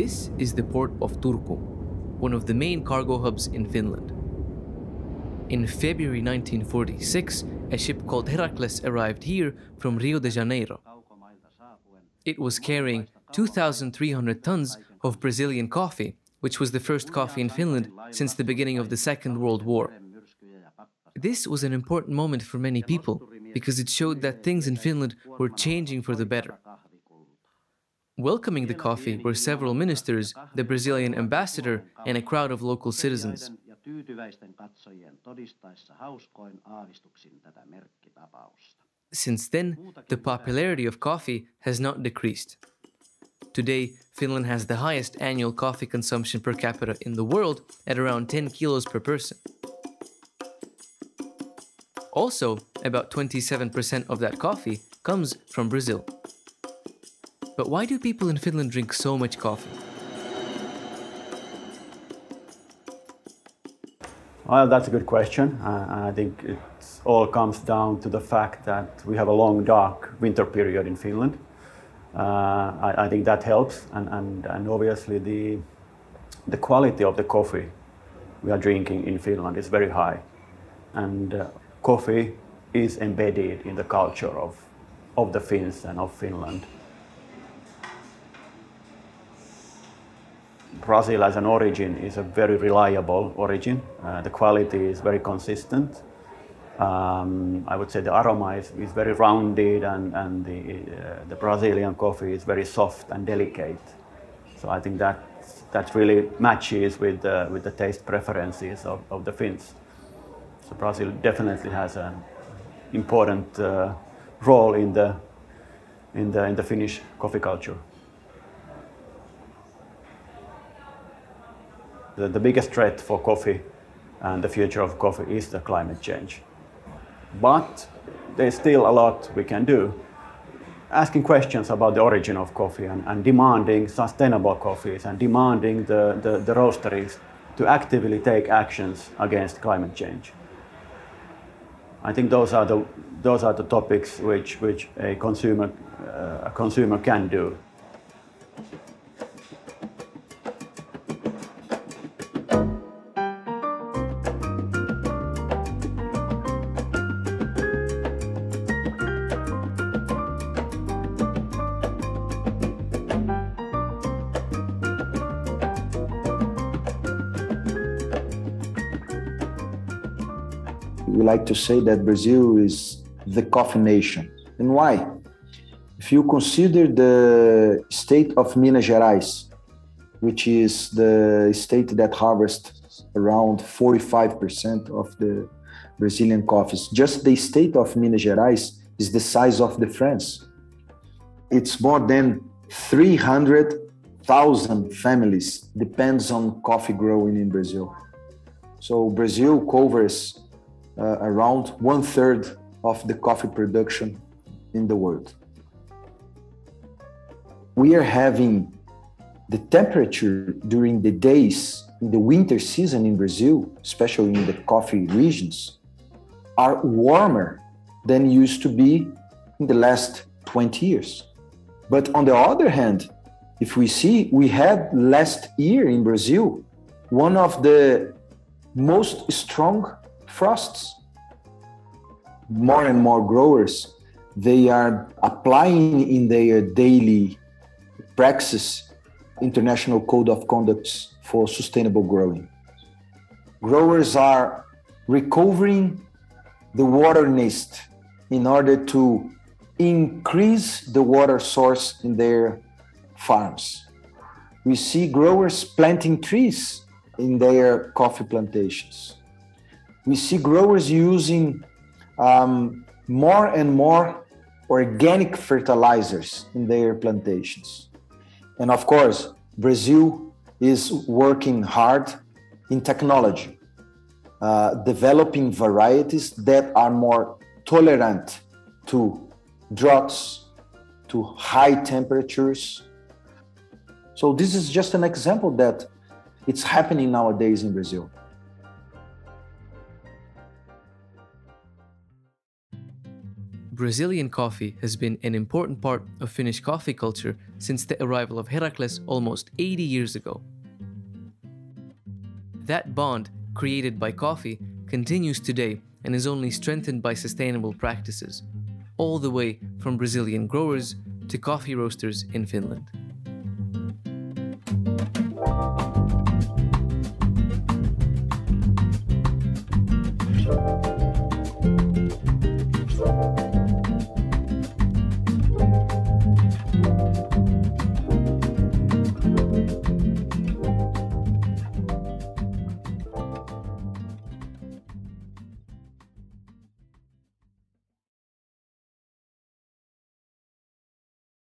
This is the port of Turku, one of the main cargo hubs in Finland. In February 1946, a ship called Heracles arrived here from Rio de Janeiro. It was carrying 2,300 tons of Brazilian coffee, which was the first coffee in Finland since the beginning of the Second World War. This was an important moment for many people because it showed that things in Finland were changing for the better. Welcoming the coffee were several ministers, the Brazilian ambassador, and a crowd of local citizens. Since then, the popularity of coffee has not decreased. Today, Finland has the highest annual coffee consumption per capita in the world at around 10 kilos per person. Also, about 27% of that coffee comes from Brazil. But why do people in Finland drink so much coffee? Well, that's a good question. I think it all comes down to the fact that we have a long, dark winter period in Finland. I think that helps, and obviously the quality of the coffee we are drinking in Finland is very high, and coffee is embedded in the culture of the Finns and of Finland. Brazil as an origin is a very reliable origin. The quality is very consistent. I would say the aroma is very rounded, and the Brazilian coffee is very soft and delicate. So I think that really matches with the taste preferences of the Finns. So Brazil definitely has an important role in the Finnish coffee culture. The biggest threat for coffee and the future of coffee is the climate change. But there's still a lot we can do. Asking questions about the origin of coffee and demanding sustainable coffees and demanding the roasteries to actively take actions against climate change. I think those are the topics which a consumer can do. We like to say that Brazil is the coffee nation. And why? If you consider the state of Minas Gerais, which is the state that harvests around 45% of the Brazilian coffees, just the state of Minas Gerais is the size of the France. It's more than 300,000 families depends on coffee growing in Brazil. So Brazil covers around 1/3 of the coffee production in the world. We are having the temperature during the days in the winter season in Brazil, especially in the coffee regions, are warmer than used to be in the last 20 years. But on the other hand, if we see, we had last year in Brazil one of the most strong frosts. More and more growers, they are applying in their daily practice international code of conducts for sustainable growing. Growers are recovering the water nest in order to increase the water source in their farms. We see growers planting trees in their coffee plantations. We see growers using more and more organic fertilizers in their plantations. And of course, Brazil is working hard in technology, developing varieties that are more tolerant to droughts, to high temperatures. So this is just an example that it's happening nowadays in Brazil. Brazilian coffee has been an important part of Finnish coffee culture since the arrival of Heracles almost 80 years ago. That bond, created by coffee, continues today and is only strengthened by sustainable practices, all the way from Brazilian growers to coffee roasters in Finland.